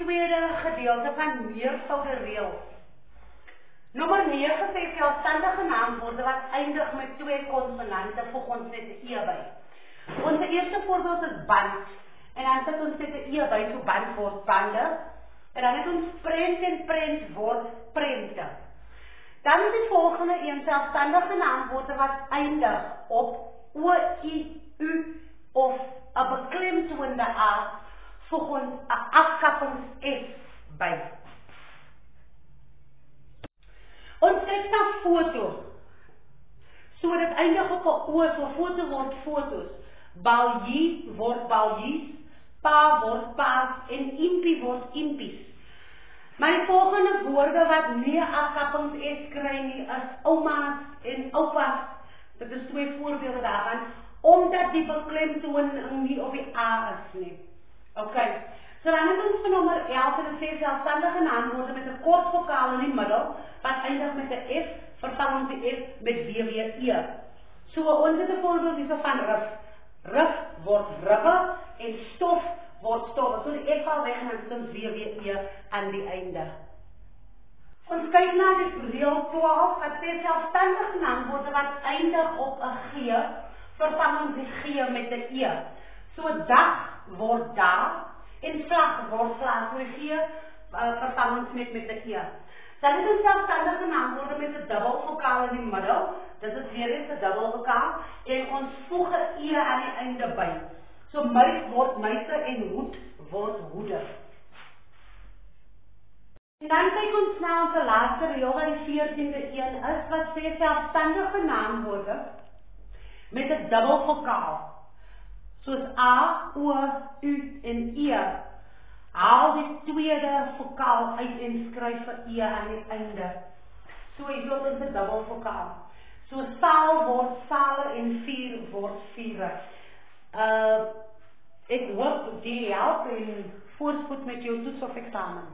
tweede gedeelte van meervoude reëls. Nommer 9 sê selfstandige naamwoorde wat eindig met 2 konsonante, voeg ons net 'n e by. Ons eerste voorbeeld is band, en dan sit ons net 'n e by, so band word bande, en dan het ons prent en prent word prente. Dan is die volgende een selfstandige naamwoorde wat eindig op o, i, u of 'n beklemtoonde a, voeg ons 'n afkappings s by. Ons kyk na foto. So dit eindig op 'n o, so foto word fotos. Baljie word baljies, pa word paas en impie word impies. My volgende woorde wat nie afkappings s kry nie is ouma's en oupas. Dit is 2 voorbeelde daarvan, omdat die beklemtoning nie op die a is nie. Okay. So dan het ons vir nommer 11 en dit sê selfstandige naamwoorde met 'n kort vokaal in die middel wat eindig met 'n f, vervang ons die f met wwe. So ons het 'n voorbeeld hierso van rif. Rif word ribbe en stof word stowwe. So die f val weg en dan sit ons wwe aan die einde. Ons kyk na die reël 12 wat sê selfstandige naamwoorde wat eindig op 'n g, vervang ons die g met 'n e. So dag word da en vlag word vlag. So die g vervang ons met 'n e. Dan het ons selfstandige naamwoorde met 'n dubbel vokaal in die middel. Dit is weer eens 'n dubbel vokaal en ons voeg 'n e aan die einde by. So muis word muise en hoed word hoede. En dan kyk ons na ons laaste reël wat die 14de een is wat sê selfstandige naamwoorde met 'n dubbel vokaal. Soos a, o, u en e. Haal die tweede vokaal uit en skryf 'n e aan die einde. So hier word ons 'n dubbel vokaal. So saal word sale en vuur word vure. Ek hoop die help en voorspoed met jou toets of eksamen.